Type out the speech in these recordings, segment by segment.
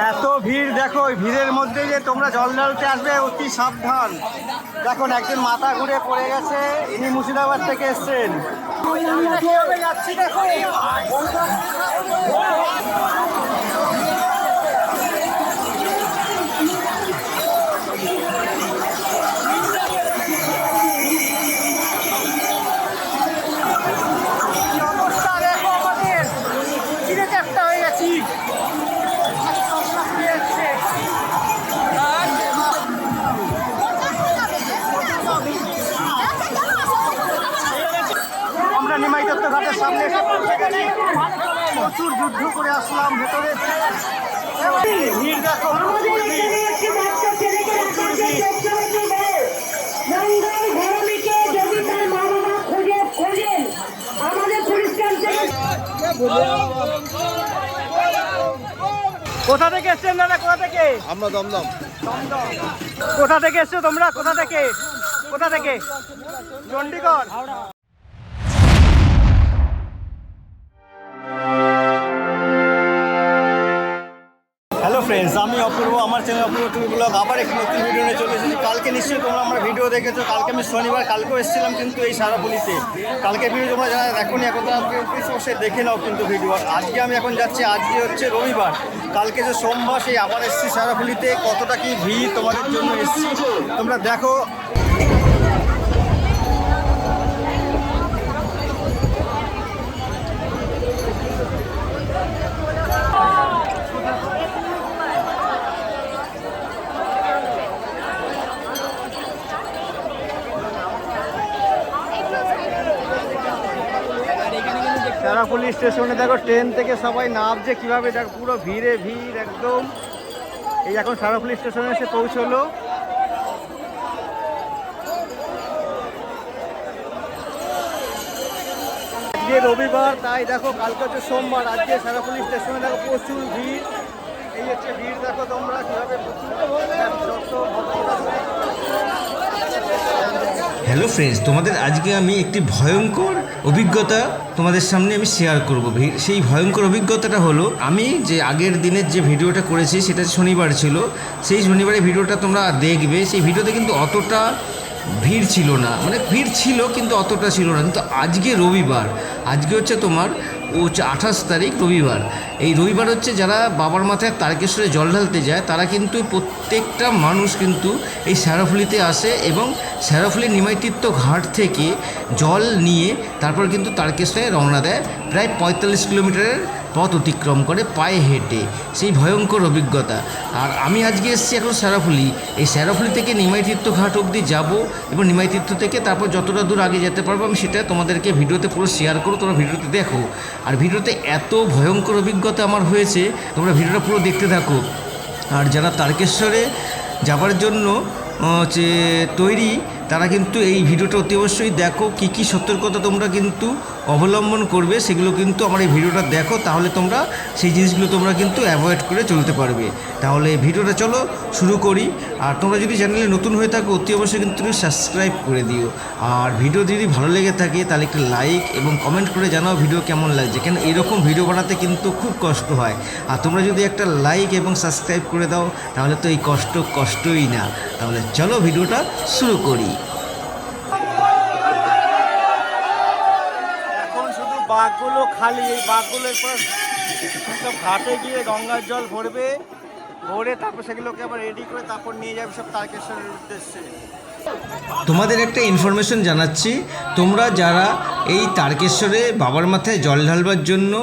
এত ভিড় দেখো, ওই ভিড়ের মধ্যে যে তোমরা জল ঢালতে আসবে অতি সাবধান। দেখুন একজন মাথা ঘুরে পড়ে গেছে, ইনি মুর্শিদাবাদ থেকে এসছেন। কিভাবে যাচ্ছি দেখো। নিমাই দত্ত ঘাটের সামনে এসে পৌঁছে গেছি। প্রচুর যুদ্ধ করে আসলাম ভেতরে। ভিড় দেখো, কোথা থেকে এসছেন দাদা? কোথা থেকে? আমরা দমদম। কোথা থেকে এসছো তোমরা? কোথা থেকে? কোথা থেকে? চণ্ডীগড়। হ্যালো ফ্রেন্ডস, আমি অপূর্ব, আমার চ্যানেল অপূর্ব টুরি ব্লগ আবার একটি নতুন ভিডিও নিয়ে চলে এসেছি। কালকে নিশ্চয়ই তোমরা আমার ভিডিও দেখেছো। কালকে আমি শনিবার, কালকেও এসেছিলাম কিন্তু এই সারাপুলিতে। কালকে ভিডিও তোমরা যারা দেখোনি এখন অবশ্যই দেখে নাও কিন্তু ভিডিও। আজকে আমি এখন যাচ্ছি, আজকে হচ্ছে রবিবার, কালকে যে সোমবার, সেই আবার এসেছি সারাপুলিতে। কতটা কি ভিড় তোমাদের জন্য এসেছি তোমরা দেখো। সারাপুলি স্টেশনে দেখো ট্রেন থেকে সবাই নামছে কিভাবে, দেখো পুরো ভিড়ে ভিড় একদম। এই এখন সারাপুলি স্টেশনে এসে পৌঁছলো। আজকে রবিবার, তাই দেখো কালকে হচ্ছে সোমবার। আজকে সারাপুলি স্টেশনে দেখো প্রচুর ভিড়। এই হচ্ছে ভিড়, দেখো তোমরা কিভাবে। হ্যালো ফ্রেন্ডস, তোমাদের আজকে আমি একটি ভয়ঙ্কর অভিজ্ঞতা তোমাদের সামনে আমি শেয়ার করব। সেই ভয়ঙ্কর অভিজ্ঞতাটা হলো, আমি যে আগের দিনের যে ভিডিওটা করেছি সেটা শনিবার ছিল। সেই শনিবারের ভিডিওটা তোমরা দেখবে। সেই ভিডিওতে কিন্তু অতটা ভিড় ছিল না, মানে ভিড় ছিল কিন্তু অতটা ছিল না। কিন্তু আজকে রবিবার, আজকে হচ্ছে তোমার 28 তারিখ রবিবার। এই রবিবার হচ্ছে যারা বাবার মাথায় তারকেশ্বরে জল ঢালতে যায় তারা কিন্তু প্রত্যেকটা মানুষ কিন্তু এই সারাফুলিতে আসে এবং সারাফুলি নিমাইতীর্থ ঘাট থেকে জল নিয়ে তারপর কিন্তু তারকেশ্বরে রওনা দেয়। প্রায় 45 কিলোমিটারের পথ অতিক্রম করে পায়ে হেঁটে। সেই ভয়ঙ্কর অভিজ্ঞতা। আর আমি আজকে এসেছি এখন সারাফুলি। এই সারাফুলি থেকে নিমাইতীর্থ ঘাট অবধি যাব এবং নিমাইতীর্থ থেকে তারপর যতটা দূর আগে যেতে পারবো আমি সেটা তোমাদেরকে ভিডিওতে পুরো শেয়ার করো। তোমরা ভিডিওতে দেখো। আর ভিডিওতে এত ভয়ঙ্কর অভিজ্ঞতা আমার হয়েছে, তোমরা ভিডিওটা পুরো দেখতে থাকো। আর যারা তারকেশ্বরে যাবার জন্য তৈরি তারা কিন্তু এই ভিডিওটা অতি অবশ্যই দেখো। কী কী সতর্কতা তোমরা কিন্তু অবলম্বন করবে সেগুলো কিন্তু আমার এই ভিডিওটা দেখো, তাহলে তোমরা সেই জিনিসগুলো তোমরা কিন্তু অ্যাভয়েড করে চলতে পারবে। তাহলে ভিডিওটা চলো শুরু করি। আর তোমরা যদি চ্যানেলে নতুন হয়ে থাকো অতি অবশ্যই কিন্তু তুমি সাবস্ক্রাইব করে দিও। আর ভিডিও যদি ভালো লেগে থাকে তাহলে একটু লাইক এবং কমেন্ট করে জানাও ভিডিও কেমন লাগছে। কেন এরকম ভিডিও বানাতে কিন্তু খুব কষ্ট হয়। আর তোমরা যদি একটা লাইক এবং সাবস্ক্রাইব করে দাও তাহলে তো এই কষ্টই না। তাহলে চলো ভিডিওটা শুরু করি। এখন শুধু বাঘগুলো খালি, এই বাঘগুলোর পর সব ঘাটে গিয়ে গঙ্গার জল ভরবে, ভরে তারপর সেগুলোকে আবার রেডি করে তারপর নিয়ে যাবে সব তারকেশ্বরের উদ্দেশ্যে। তোমাদের একটা ইনফরমেশন জানাচ্ছি, তোমরা যারা এই তারকেশ্বরে বাবার মাথায় জল ঢালবার জন্য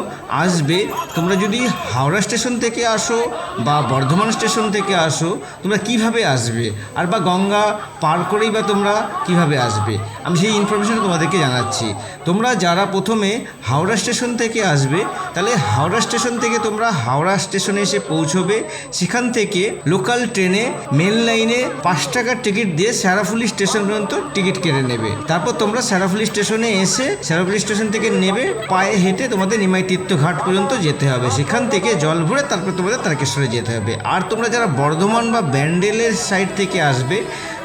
আসবে, তোমরা যদি হাওড়া স্টেশন থেকে আসো বা বর্ধমান স্টেশন থেকে আসো, তোমরা কিভাবে আসবে আর বা গঙ্গা পার করেই বা তোমরা কিভাবে আসবে, আমি সেই ইনফরমেশন তোমাদেরকে জানাচ্ছি। তোমরা যারা প্রথমে হাওড়া স্টেশন থেকে আসবে, তাহলে হাওড়া স্টেশন থেকে তোমরা হাওড়া স্টেশনে এসে পৌঁছবে। সেখান থেকে লোকাল ট্রেনে মেন লাইনে 5 টাকার টিকিট দিয়ে সারাফুলি স্টেশন পর্যন্ত টিকিট কেটে নেবে। তারপর তোমরা সারাফুলি স্টেশনে এসে সারাফুলি স্টেশন থেকে নেবে, পায়ে হেঁটে তোমাদের নিমাইতীর্থ ঘাট পর্যন্ত যেতে হবে। সেখান থেকে জল ভরে তারপর তোমাদের তারকেশ্বরে যেতে হবে। আর তোমরা যারা বর্ধমান বা ব্যান্ডেলের সাইড থেকে আসবে,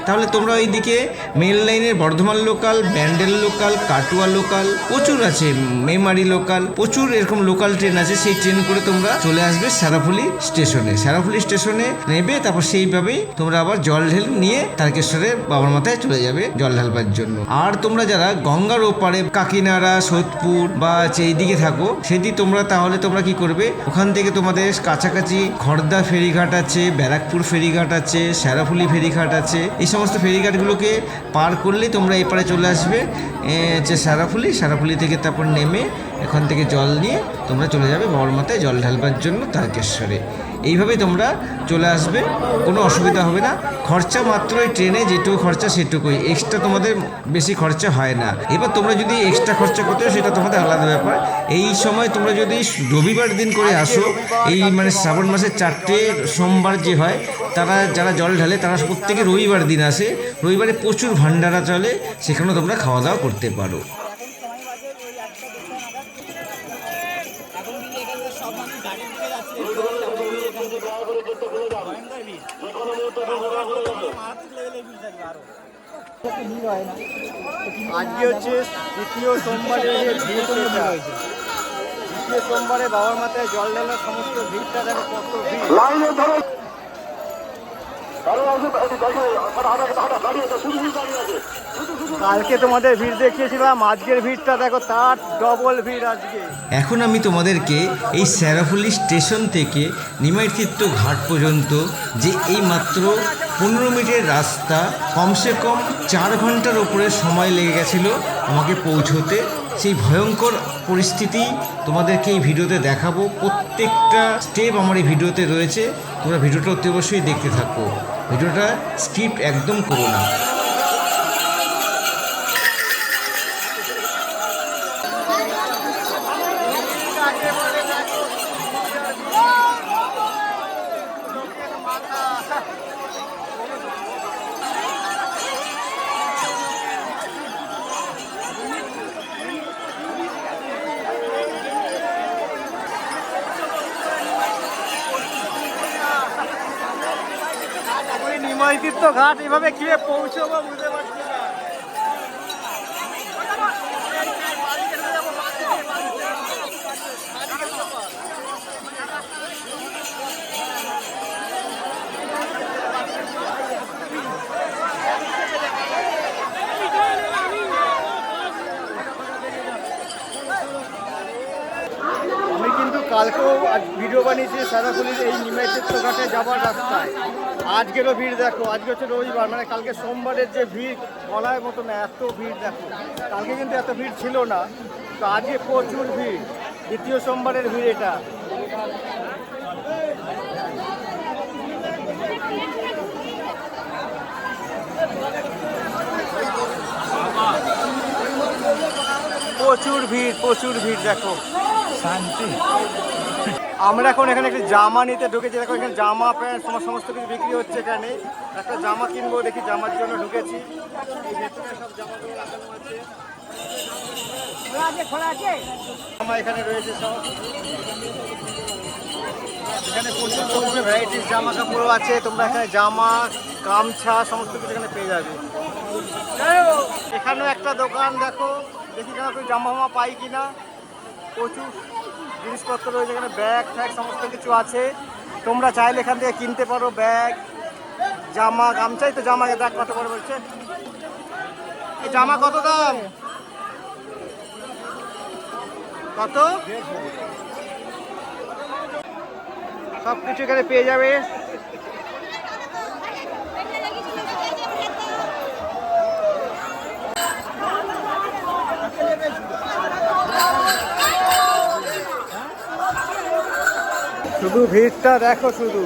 তাহলে তোমরা ওইদিকে মেল লাইনের বর্ধমান লোকাল, ব্যান্ডেল লোকাল, কাটুয়া লোকাল প্রচুর আছে, মেমারি লোকাল, প্রচুর এরকম লোকাল ট্রেন আছে। সেই ট্রেন করে তোমরা চলে আসবে শেরাফুলি স্টেশনে। শেরাফুলি স্টেশনে নেবে, তারপর সেইভাবেই তোমরা আবার জল ঢেল নিয়ে তারকেশ্বরের বাবার মাথায় চলে যাবে জল ঢালবার জন্য। আর তোমরা যারা গঙ্গার ওপারে কাকিনাড়া, সোদপুর বা এইদিকে থাকো, সেদিকে তাহলে তোমরা কি করবে, ওখান থেকে তোমাদের কাছাকাছি খড়দা ফেরিঘাট আছে, ব্যারাকপুর ফেরিঘাট আছে, শেরাফুলি ফেরিঘাট আছে। এই সমস্ত ফেরিঘাটগুলোকে পার করলেই তোমরা এপারে চলে আসবে যে শেরাফুলি থেকে তারপর নেমে এখান থেকে জল নিয়ে তোমরা চলে যাবে বাবার মাথায় জল ঢালবার জন্য তারকেশ্বরে। এইভাবেই তোমরা চলে আসবে, কোনো অসুবিধা হবে না। খরচা মাত্র এই ট্রেনে যেটুকু খরচা সেটুকুই, এক্সট্রা তোমাদের বেশি খরচা হয় না। এবার তোমরা যদি এক্সট্রা খরচা করতে হয় সেটা তোমাদের আলাদা ব্যাপার। এই সময় তোমরা যদি রবিবার দিন করে আসো, এই মানে শ্রাবণ মাসের 4টে সোমবার যে হয়, তারা যারা জল ঢালে তারা প্রত্যেকে রবিবার দিন আসে। রবিবারে প্রচুর ভান্ডারা চলে, সেখানেও তোমরা খাওয়া দাওয়া করতে পারো। আজকে হচ্ছে দ্বিতীয় সোমবারে, দ্বিতীয় সোমবারে বাবার মাথায় জল ঢালার সমস্ত ভিড়টা দেখো কত ভিড়। কালকে তোমাদের ভিড় দেখিয়েছিলাম, আজকের ভিড়টা দেখো তার ডবল ভিড় আজকে। এখন আমি তোমাদেরকে এই শেরাফুলি স্টেশন থেকে নিমাইতীর্থ ঘাট পর্যন্ত যে এই মাত্র 15 মিনিটের রাস্তা, কমসে কম 4 ঘন্টার ওপরে সময় লেগে গেছিলো আমাকে পৌঁছোতে, সেই ভয়ঙ্কর পরিস্থিতি তোমাদেরকে এই ভিডিওতে দেখাবো। প্রত্যেকটা স্টেপ আমার এই ভিডিওতে রয়েছে, তোমরা ভিডিওটা অতি অবশ্যই দেখতে থাকো। ভিডিওটা স্কিপ একদম করো না। নিমাইতীর্থ ঘাট এভাবে কিভাবে পৌঁছবো বুঝতে পারছি না। আমি কিন্তু কালকেও ভিডিও বানিয়েছি শেরাফুলির এই নিমাইতীর্থ ঘাটে যাবার রাস্তায়। আজকেরও ভিড় দেখো, আজকে হচ্ছে রবিবার, মানে কালকে সোমবারের যে ভিড় বলার মতো না, এত ভিড় দেখো। কালকে কিন্তু এত ভিড় ছিল না, তো আজকে প্রচুর ভিড়, দ্বিতীয় সোমবারের ভিড় এটা। প্রচুর ভিড় দেখো, শান্তি। আমরা এখন এখানে একটা জামা নিতে ঢুকেছি, দেখো এখানে জামা প্যান্ট সমস্ত কিছু বিক্রি হচ্ছে। এখানে একটা জামা কিনবো, দেখি জামার জন্য ঢুকেছি। এই ভেতরে সব জামাগুলো রাখানো আছে, জামা এখানে রয়েছে সব। এখানে প্রচুর রকমের ভ্যারাইটিস জামা কাপড়ও আছে, তোমরা এখানে জামা, গামছা সমস্ত কিছু এখানে পেয়ে যাবে। এখানেও একটা দোকান দেখো, দেখি কেন তুই জামা ফামা পাই কিনা। প্রচুর জিনিসপত্র রয়েছে এখানে, ব্যাগ ট্যাগ সমস্ত কিছু আছে। তোমরা চাইলে এখান থেকে কিনতে পারো ব্যাগ, জামা, গামছাই তো জামা দেখ কত করে বলছে। এই জামা কত দাম, কত? সব কিছু এখানে পেয়ে যাবে। শুধু ভিড়টা দেখো, শুধু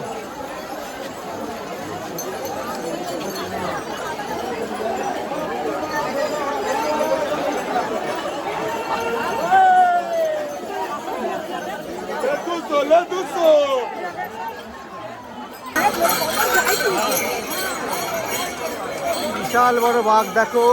বিশাল বড় বাঘ দেখো।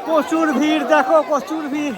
প্রচুর ভিড়, দেখো প্রচুর ভিড়।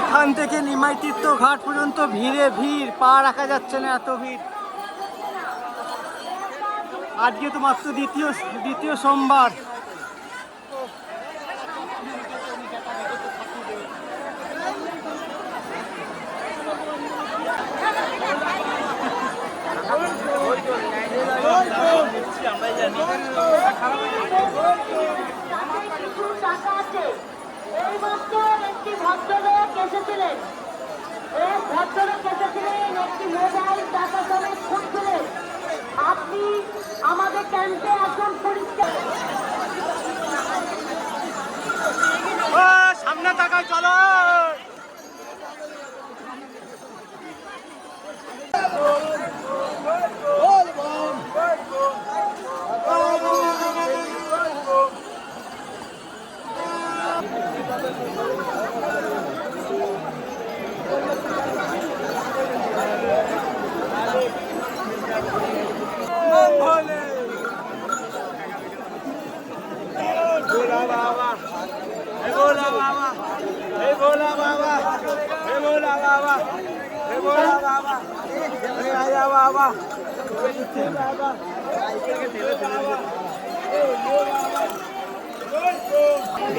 এখান থেকে নিমাই তীর্থ ঘাট পর্যন্ত ভিড়ে ভিড়, পা রাখা যাচ্ছে না, এত ভিড়। আজকে তো মাত্র দ্বিতীয় সোমবার। এই মাত্র একটি ভদ্রলোক এসেছিলেন, এক ভদ্রলোক এসেছিলেন একটি মোবাইল টাকা সমেত খুঁজছিলেন। আপনি আমাদের ক্যাম্পে আসুন, পরিষ্কার সামনে তাকায় চলো।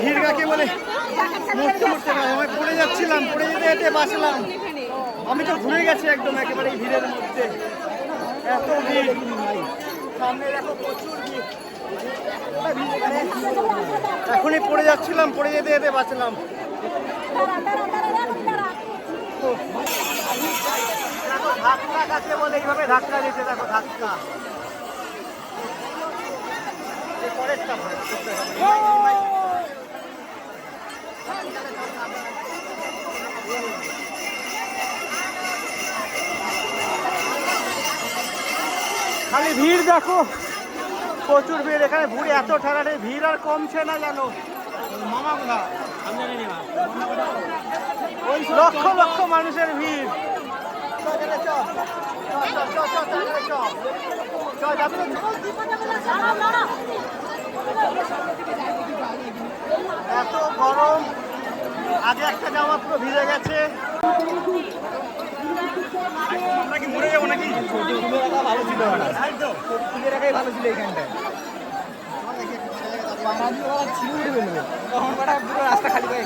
ভিড় কাকে বলে মরতে মরতে না, আমি পড়ে যাচ্ছিলাম, পড়ে যেতে যেতে বাঁচলাম। আমি তো ঘুরে গেছি একদম একেবারে এই ভিড়ের মধ্যে, এত ভিড়। সামনে দেখো প্রচুর ভিড়, এখনই পড়ে যাচ্ছিলাম, পড়ে যেতে যেতে বাঁচলাম। দেখো ধাক্কা কাকে বলে, এইভাবে ধাক্কা দিতে, দেখো ধাক্কা। পরেরটা খালি ভিড় দেখো, প্রচুর ভিড়। এখানে ঘুরে এত ঠেলাঠেলি, ভিড় আর কমছে না জানো। লক্ষ লক্ষ মানুষের ভিড়। এত গরম, আগে একটা জামা পুরো ভিজে গেছে। আমরা কি মরে যাবো নাকি? ভালো ছিল, ভালো ছিল এইখানটায়। রাস্তা খালি করে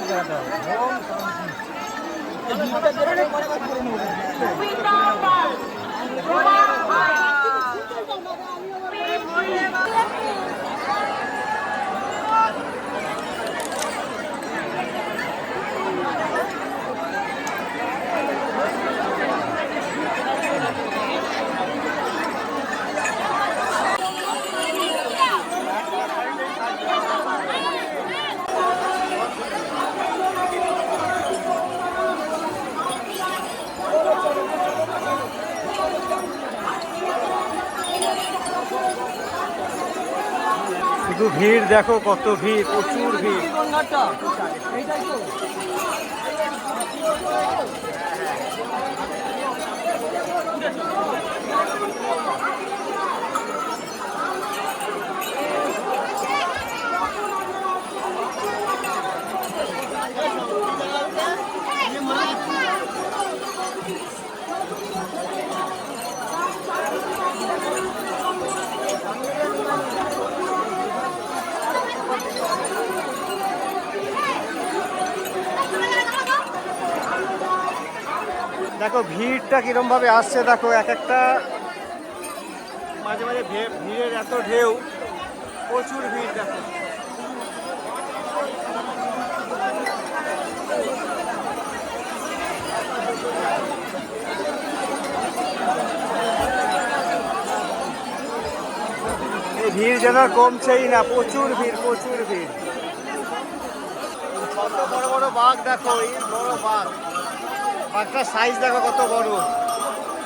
শুধু ভিড় দেখো, কত ভিড়, প্রচুর ভিড়। দেখো ভিড়টা কিরম ভাবে আসছে, দেখো এক একটা মাঝে মাঝে ভিড়ের এত ঢেউ, প্রচুর ভিড় দেখো। এই ভিড় যেন কমছেই না, প্রচুর ভিড়, প্রচুর ভিড়। কত বড় বড় বাঘ দেখো, এই বড় বাঘ, বাঘটার সাইজ দেখো কত বড়,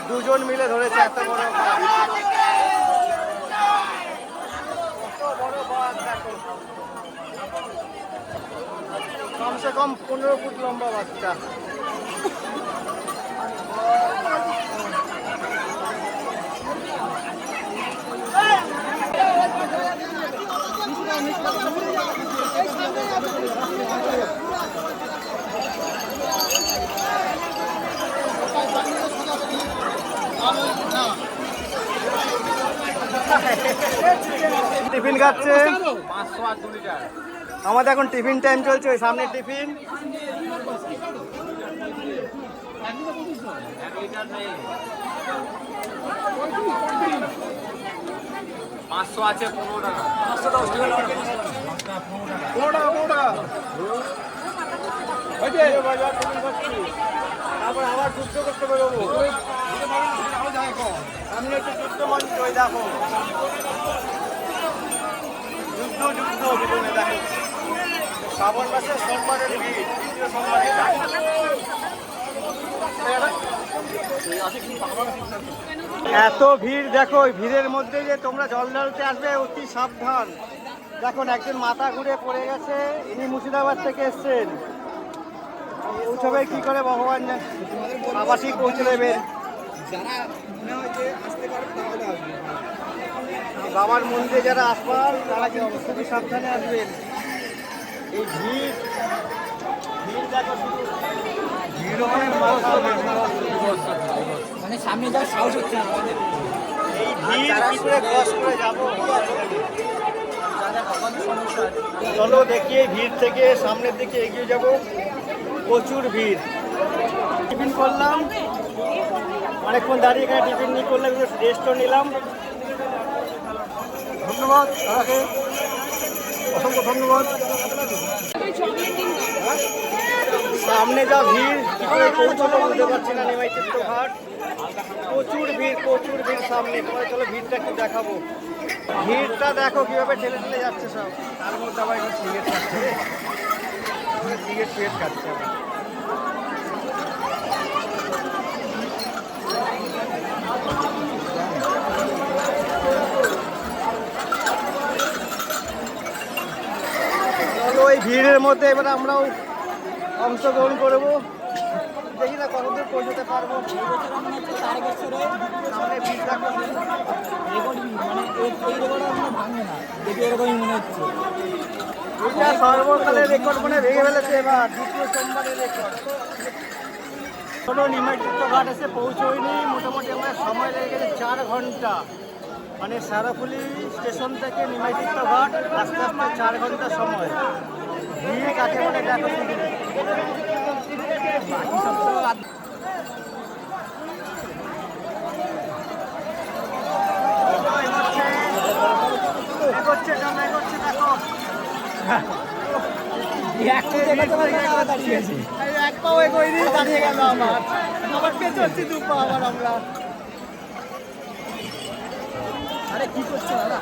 দুজন মিলে ধরেছে এত বড় বাঘ। কত বড় বাঘ দেখো, কমসে কম 15 ফুট লম্বা বাঘটা। টিফিন খাচ্ছে, আমাদের এখন টিফিন টাইম চলছে, ওই সামনে টিফিন। আছে 15 টাকা, 15 বাজার টিফিন খাচ্ছি, তারপর আবার যুদ্ধ করতে বেরোবো। সামনে একটু যুদ্ধ মঞ্চ, ওই দেখো যুদ্ধ যুদ্ধ বিপণে দেখো। শ্রাবণ মাসের সোমবারের ভিড়, তৃতীয় সোমবারে। এত ভিড় দেখো, ওই ভিড়ের মধ্যে যে তোমরা জল ঢালতে আসবে অতি সাবধান। দেখুন একজন মাথা ঘুরে পড়ে গেছে, ইনি মুর্শিদাবাদ থেকে এসছেন। পৌঁছবে কি করে ভগবান জানে, আবার ঠিক পৌঁছে দেবেন। বাবার মন্দিরে যারা আসবার তারা কিন্তু খুবই সাবধানে আসবেন। এই ভিড়, ভিড় দেখো শুধু, ভিড় মানে সামনে যাওয়ার সাহস হচ্ছে না আমাদের। এই ভিড় কি করে ক্রস করে যাবো? চলো দেখি এই ভিড় থেকে সামনের দিকে এগিয়ে যাব। প্রচুর ভিড়। টিফিন করলাম, অনেকক্ষণ দাঁড়িয়ে এখানে টিফিন নিয়ে করলাম, একটু রেস্টও নিলাম। ধন্যবাদ দাদাকে, অসংখ্য ধন্যবাদ। সামনে যা ভিড়, কি করে পৌঁছাবো বুঝতে পারছি না। নিমাই তীর্থ ঘাট, প্রচুর ভিড়, প্রচুর ভিড় সামনে। তোমার চলো ভিড়টা একটু দেখাবো। ভিড়টা দেখো কিভাবে ঠেলে ঠেলে যাচ্ছে সব, তার মধ্যে আবার একটু সিগারেট খাচ্ছে, সিগারেট খাচ্ছে। ওই ভিড়ের মধ্যে এবারে আমরাও অংশগ্রহণ করবো, দেখি না কতদূর পৌঁছতে পারবো। সর্বকালের রেকর্ড মানে ভেঙে ফেলেছে এবার, দ্বিতীয় সোমবারের রেকর্ড। কোনো নিমাই তীর্থ ঘাট এসে পৌঁছয়নি, মোটামুটি আমার সময় লেগে গেছে 4 ঘন্টা। মানে সারাফুলি স্টেশন থেকে নিমাই তীর্থ ঘাট আস্তে আস্তে 4 ঘন্টা সময়। ভিড় কাকে বলে দেখো শুধু। এক পাও এগোয় দিয়ে দাঁড়িয়ে গেল আমার, আবার পেছচ্ছি 2 পা আবার আমরা। আরে কি করছো দাদা?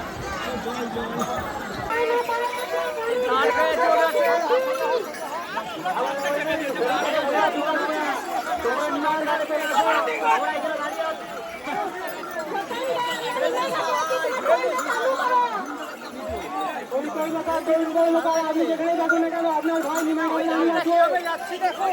এলাকায় তৈরি এলাকায় আপনি যেখানে দেখুন না কেন আপনার ভাই নিমাই ভাই আমি যাচ্ছি দেখো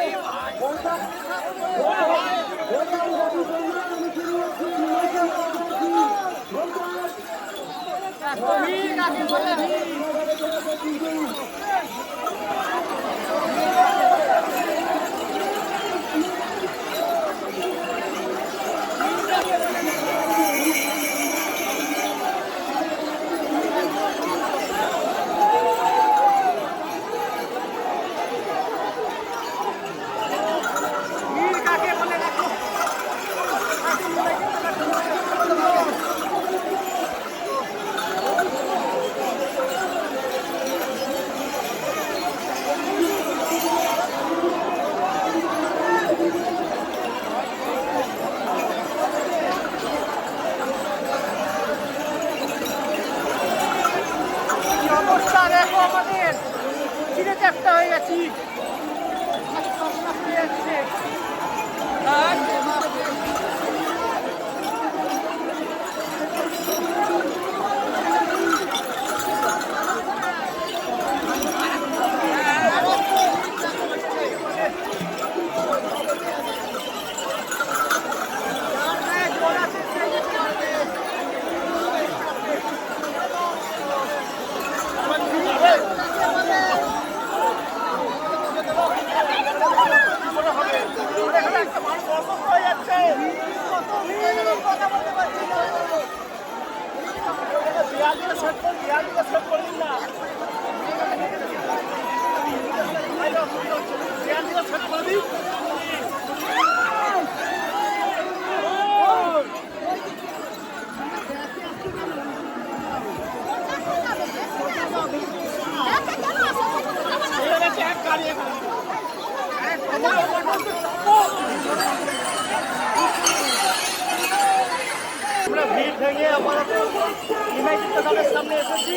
অবস্থা দেখো আমাদের চিড়ে চ্যাপ্টা হয়ে গেছি আমরা ভিড় ভেঙে আপাতত ইউনাইটেড ক্লাবের সামনে এসেছি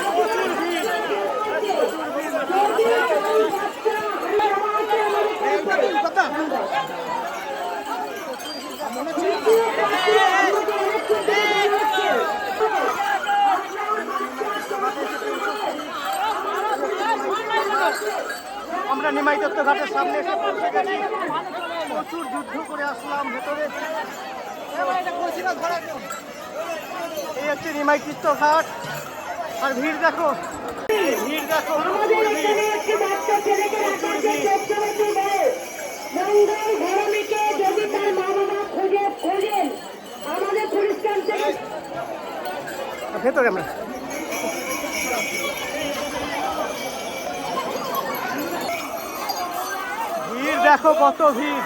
প্রচুর ভিড় কথা আমরা নিমাই দত্ত ঘাটের সামনে এসে পৌঁছে গেছি প্রচুর যুদ্ধ করে আসলাম ভেতরে এই হচ্ছে নিমাই তীর্থ ঘাট আর ভিড় দেখো ভিড় দেখো ভেতরে আমরা ভিড় দেখো কত ভিড়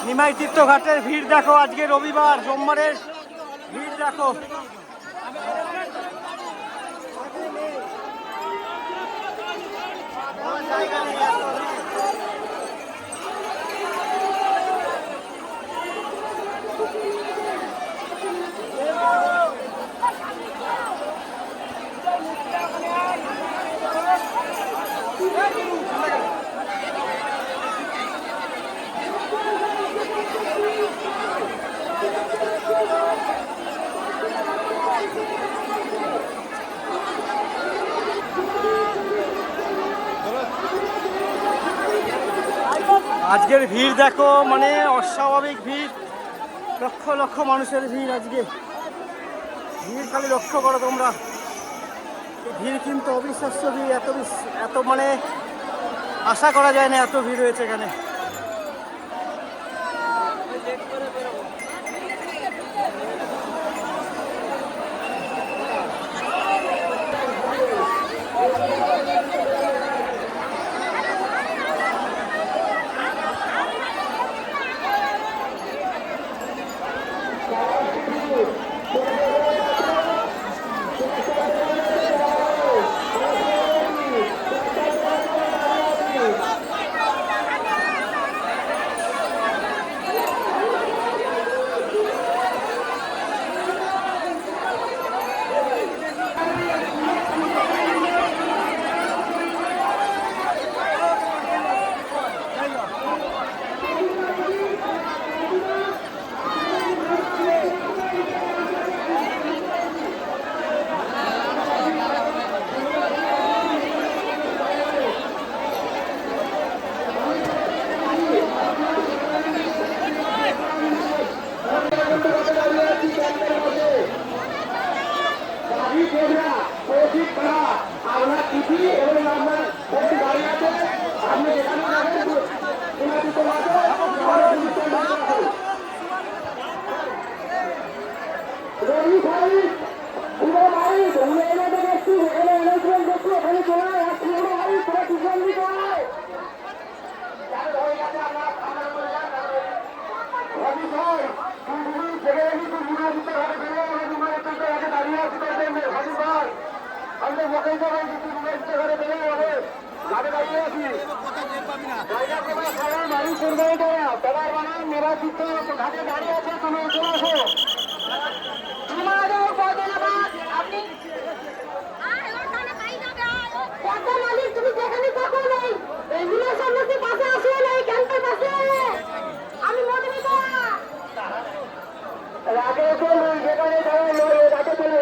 নিমাই তীর্থঘাটের ভিড় দেখো আজকে রবিবার সোমবারের ভিড় দেখো আজকের ভিড় দেখো মানে অস্বাভাবিক ভিড় লক্ষ লক্ষ মানুষের ভিড় আজকে ভিড় খালি লক্ষ্য করো তোমরা ভিড় কিন্তু অবিশ্বাস্য ভিড় এত মানে আশা করা যায় না এত ভিড় হয়েছে এখানে নির্বাচিত ঘাটে দাঁড়িয়ে আছে, তুমি চলে আসো। তোমাদের ধন্যবাদ। আপনি টাকা মালিক, তুমি যেখানে থাকো নেই, এগুলো সম্মতি পাশে আসলে নেই, ক্যাম্পের পাশে আমি মধুমিতা রাগে চলুন, যেখানে যাওয়া নয় রাগে চলে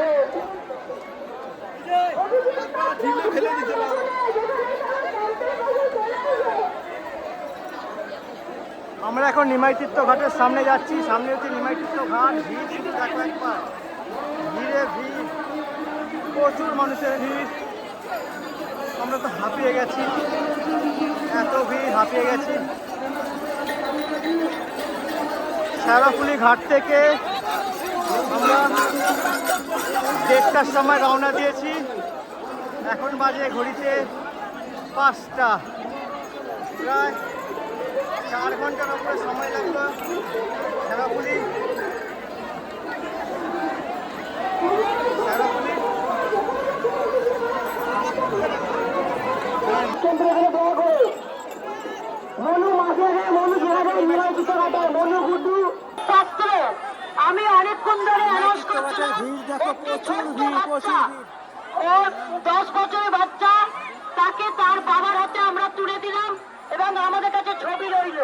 আমরা এখন নিমাইতীর্থ ঘাটের সামনে যাচ্ছি। সামনে হচ্ছে নিমাইতীর্থ ঘাট। ভিড় শুধু দেখো একবার, ভিড়ে ভিড়, প্রচুর মানুষের ভিড়। আমরা তো হাঁপিয়ে গেছি, এত ভিড়, হাঁপিয়ে গেছি। শেরাফুলি ঘাট থেকে আমরা 1:30টার সময় রওনা দিয়েছি। এখন বাজে ঘড়িতে 5টা। প্রায় 4 ঘন্টার উপরে সময় লাগলো শেরাফুলি আমি অনেকক্ষণ ধরে অ্যানাউন্স করছিলাম। ভিড় দেখো, প্রচুর ভিড়, প্রচুর ভিড়। ওর 10 বছরের বাচ্চা, তাকে তার বাবার হাতে আমরা তুলে দিলাম এবং আমাদের কাছে ছবি রইল।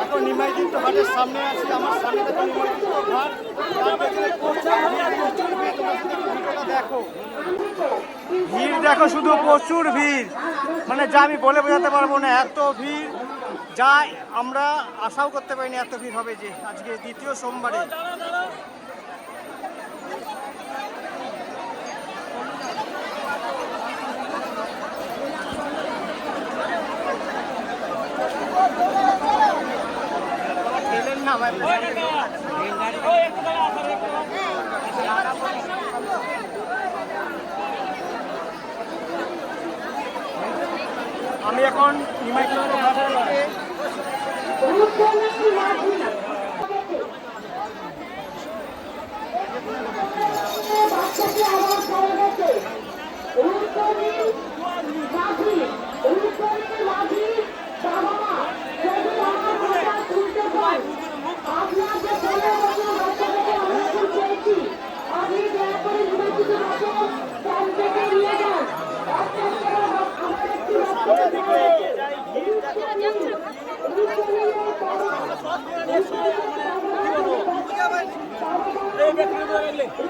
এখন নিমাইতীর্থ ঘাটের সামনে আছি। আমার সামনে দেখো নিমাইতীর্থ ঘাট, তার পেছনে প্রচুর ভিড়, প্রচুর ভিড়। তোমরা শুধু ভিড়টা দেখো, ভিড় দেখো, শুধু প্রচুর ভিড়, মানে যা আমি বলে বোঝাতে পারবো না, এত ভিড় যা আমরা আশাও করতে পারিনি এত ভিড় হবে যে আজকে দ্বিতীয় সোমবারে। খেলেন না ভাই, আমি এখন নিমাইতীর্থ ঘাটের থেকে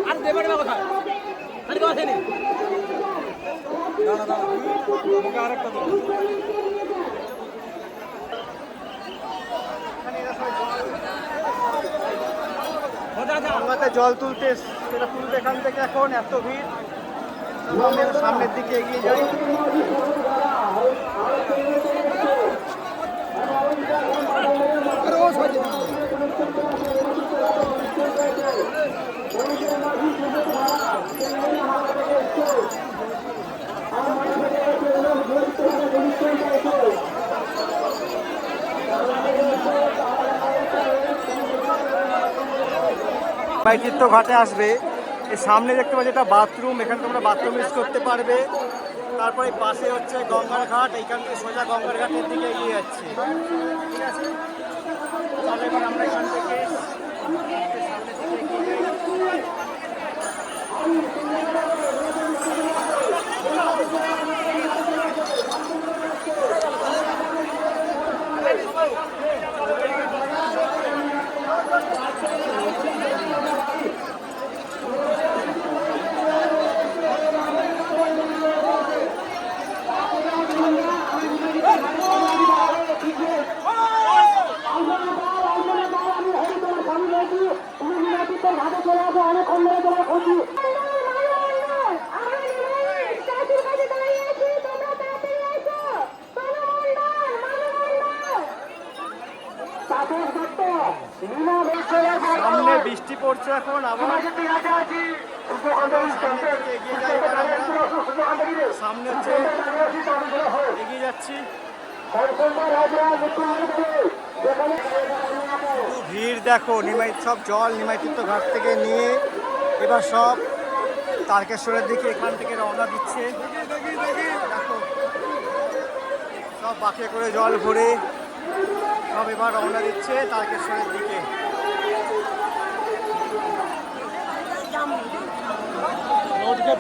আর দেবেন না কোথায় আর কেউ আসেনি গঙ্গাতে জল তুলতে, সেটা তুলতে এখান থেকে এখন এত ভিড়। আমি সামনের দিকে এগিয়ে যাই। নিমাইতীর্থ ঘাটে আসবে, এই সামনে দেখতে পাচ্ছি একটা বাথরুম, এখানে তোমরা বাথরুম ইউজ করতে পারবে। তারপরে পাশে হচ্ছে গঙ্গার ঘাট, এইখান থেকে সোজা গঙ্গার ঘাটের দিকে এগিয়ে যাচ্ছে। ঠিক আছে, তাহলে এবার আমরা এখান থেকে সামনের দিকে এগিয়ে যাই। আমি উঠছে এখন আবার এগিয়ে যাই এবার আমরা। সামনে হচ্ছে এগিয়ে যাচ্ছি। ভিড় দেখো, নিমাই সব জল নিমাইতীর্থ ঘাট থেকে নিয়ে এবার সব তারকেশ্বরের দিকে এখান থেকে রওনা দিচ্ছে। দেখো সব বাঁকে করে জল ভরে সব এবার রওনা দিচ্ছে তারকেশ্বরের দিকে।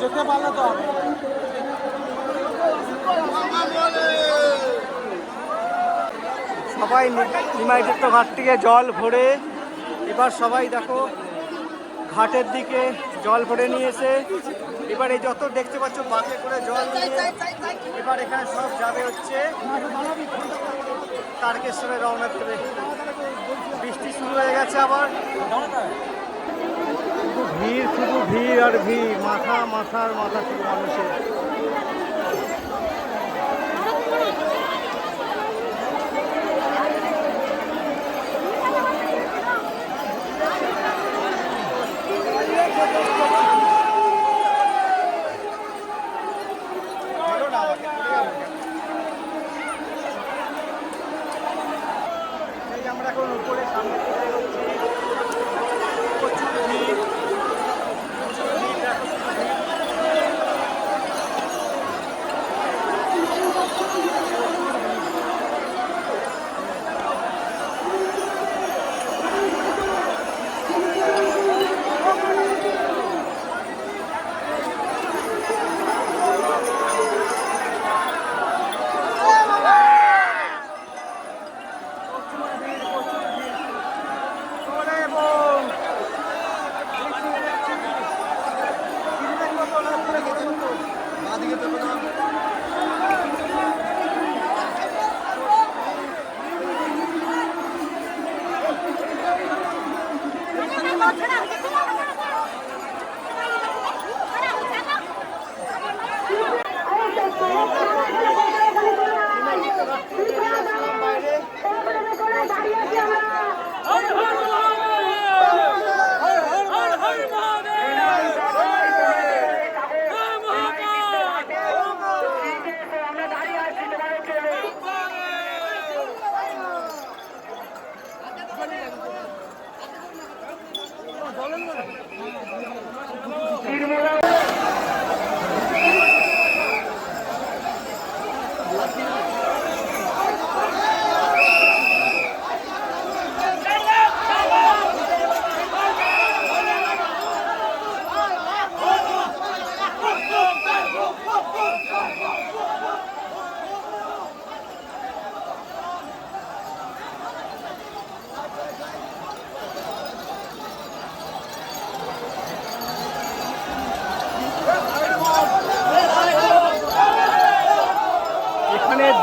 যেতে পারলে তো সবাই নিমাইতীর্থ ঘাট থেকে জল ভরে এবার সবাই দেখো ঘাটের দিকে জল ভরে নিয়েছে। এবার এই যত দেখতে পাচ্ছ বাসে করে জল নিয়ে এবার এখানে সব যাবে হচ্ছে তারকেশ্বরে রওনা করে। বৃষ্টি শুরু হয়ে গেছে আবার, শুধু ভিড় আর ভিড়, মাথার মাথা শুধু মানুষের। আমরা এখন উপরে সামনে থেকে এগোচ্ছি। প্রচুর ভিড়, প্রচুর ভিড় দেখো, শুধু ভিড়।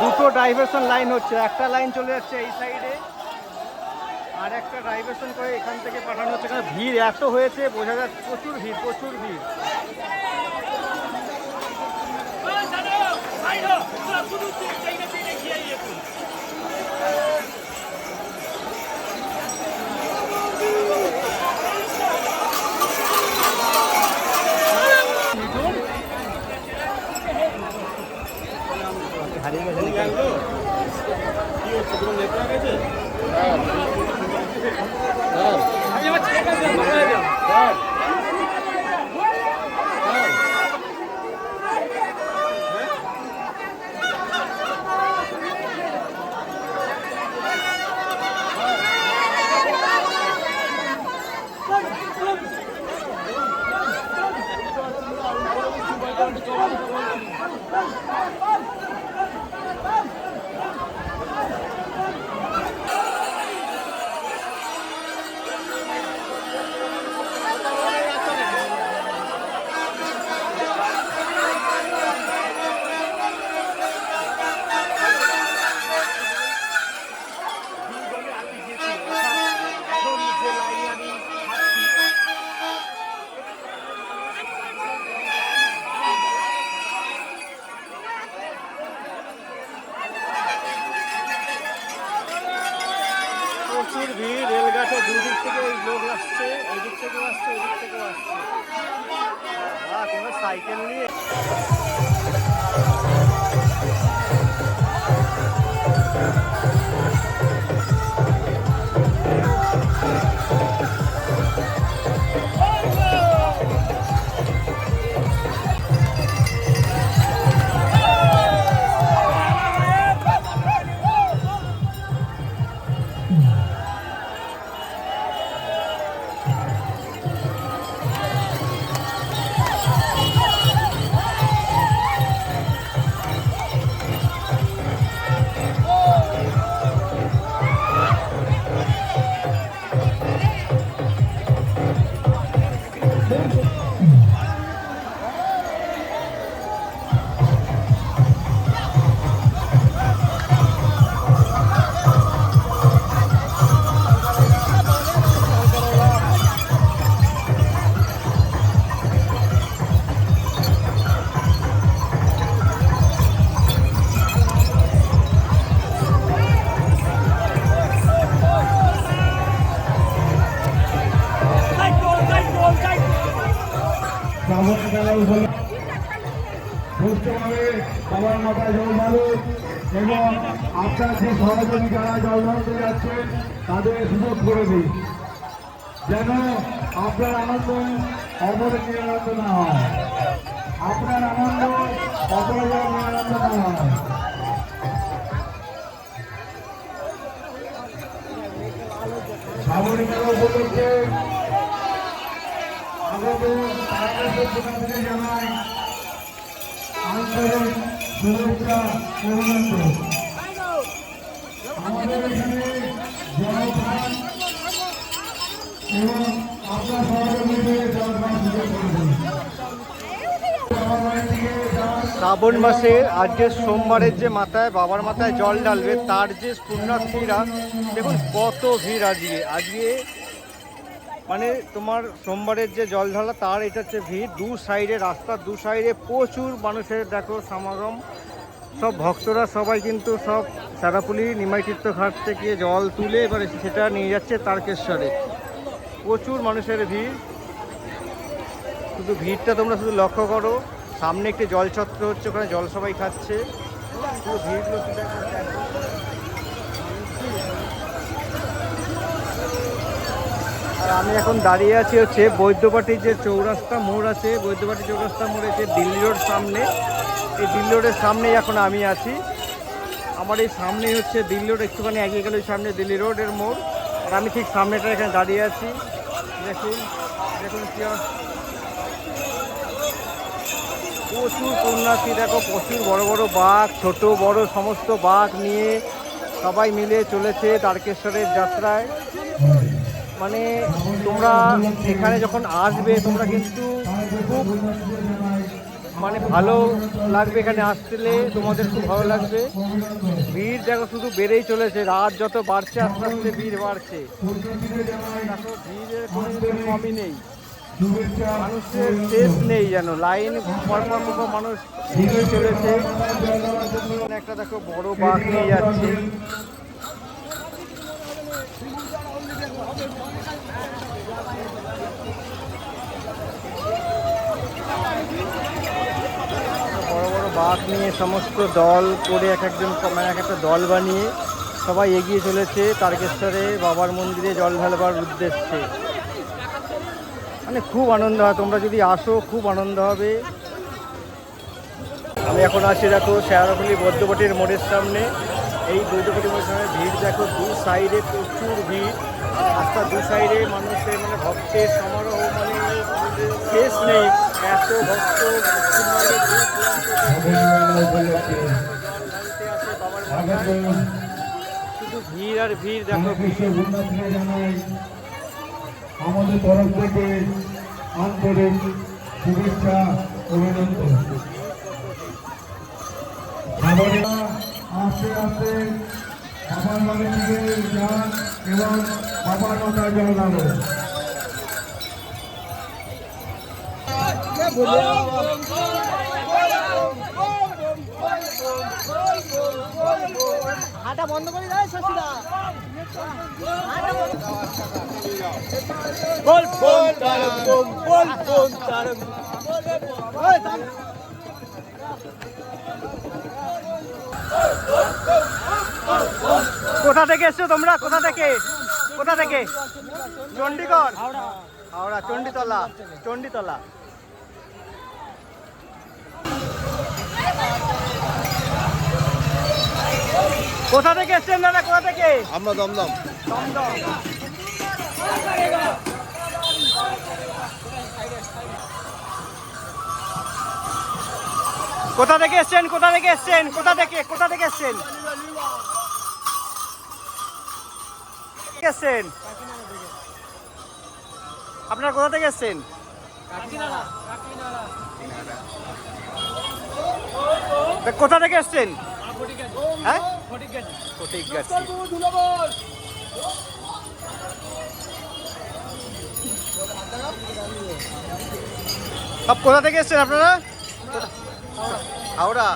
দুটো ডাইভারশন লাইন হচ্ছে, একটা লাইন চলে যাচ্ছে এই সাইডে আর একটা ডাইভারশন করে এখান থেকে পাঠানো হচ্ছে। কারণ ভিড় এত হয়েছে বোঝা যাচ্ছে, প্রচুর ভিড়, প্রচুর ভিড়। হারিয়ে গেছে কি হচ্ছে, তোমার নেতা গেছে? প্রচুর ভিড়, রেলঘাটে দুদিক থেকে এই লোক আসছে, এই দিক থেকেও আসছে, ওই দিক থেকেও আসছে। কোনো সাইকেল নিয়ে শ্রাবণ মেলা সুস্থভাবে সবার মাথায় জল ঢালুন এবং আপনার যে সহযোগী যারা জল ঢালতে যাচ্ছেন তাদের সুযোগ করে দিন, যেন আপনার আনন্দ অপরের নিরানন্দ না হয়, আপনার আনন্দ অপরের নিরানন্দ না হয়। শ্রাবণ মেলা উপলক্ষে জানাই আন্তরিক শুভেচ্ছা অভিনন্দন। আমাদের এখানে জলপান এবং আপনার সহযোগিতা জলপান সুযোগ করবেন। শ্রাবণ মাসে আজকে সোমবারের যে মাথায় বাবার মাথায় জল ঢালবে তার যে পুণ্যার্থীরা দেখুন কত ভিড় আজকে মানে তোমার সোমবারের যে জল ঢালা তার এটা হচ্ছে ভিড়। দু সাইডে রাস্তার দু সাইডে প্রচুর মানুষের দেখো সমাগম। সব ভক্তরা সবাই কিন্তু সব সারাপুলি নিমাই তীর্থঘাট থেকে জল তুলে এবার সেটা নিয়ে যাচ্ছে তারকেশ্বরে। প্রচুর মানুষের ভিড়, শুধু ভিড়টা তোমরা শুধু লক্ষ্য করো। সামনে একটি জলছত্র হচ্ছে, ওখানে জল সবাই খাচ্ছে। পুরো ভিড়গুলো আর আমি এখন দাঁড়িয়ে আছি হচ্ছে বৈদ্যবাটির যে চৌরাস্তা মোড় আছে, বৈদ্যবাটি চৌরাস্তা মোড়ে যে দিল্লি রোড সামনে, এই দিল্লি রোডের সামনেই এখন আমি আছি। আমার এই সামনেই হচ্ছে দিল্লি রোড, একটুখানি এগিয়ে গেলে সামনে দিল্লি রোডের মোড়, আর আমি ঠিক সামনেটা এখানে দাঁড়িয়ে আছি। দেখুন দেখুন কি প্রচুর পুণ্যার্থী, দেখো প্রচুর বড় বড় বাঘ, ছোট বড় সমস্ত বাঘ নিয়ে সবাই মিলে চলেছে তারকেশ্বরের যাত্রায়। মানে তোমরা এখানে যখন আসবে তোমরা কিন্তু খুব মানে ভালো লাগবে, এখানে আসলে তোমাদের খুব ভালো লাগবে। ভিড় দেখো শুধু বেড়েই চলেছে, রাত যত বাড়ছে আস্তে আস্তে ভিড় বাড়ছে। দেখো ভিড়ের কোনো কমই নেই, মানুষের শেষ নেই, যেন লাইন পরপর মানুষ এগিয়ে চলেছে। একটা দেখো বড় বাঘ নিয়ে যাচ্ছে। বড় বড় বাঘ নিয়ে সমস্ত দল করে এক একটা দল বানিয়ে সবাই এগিয়ে চলেছে তারকেশ্বরে বাবার মন্দিরে জল ঢালবার উদ্দেশ্যে। মানে খুব আনন্দ হয়, তোমরা যদি আসো খুব আনন্দ হবে। আমি এখন আছি দেখো শেয়ারাফুলি বৈদ্যবাটির মোড়ের সামনে। এই বৈদ্যবাটির মোড়ের সামনে ভিড় দেখো, দু সাইডে প্রচুর ভিড়, রাস্তার দু সাইডে মানুষের মানে ভক্তের সমারোহ, মানে শেষ নেই। এত ভক্ত শুধু ভিড় আর ভিড় দেখো। আমাদের তরফ থেকে আন্তরিক শুভেচ্ছা অভিনন্দন। আস্তে আস্তে বাবার বাড়ির দিকে যান এবং বাবার মাথায় জল ঢালুন। হাঁটা বন্ধ করে দেয় শশীরা। বল বল তারম বল বল বল তারম। কোথা থেকে এসছো তোমরা? কোথা থেকে? কোথা থেকে? চণ্ডীগড়, হাওড়া, চণ্ডীতলা, চণ্ডীতলা। কোথা থেকে এসছেন দাদা? কোথা থেকে? আমরা দমদম। দমদম। কোথা থেকে এসছেন? কোথা থেকে এসছেন? কোথা থেকে? কোথা থেকে এসছেন? এসছেন আপনারা কোথা থেকে এসছেন? কোথা থেকে এসছেন? হ্যাঁ, ফটিকগাছি। সব কোথা থেকে এসছেন আপনারা? হাওড়া।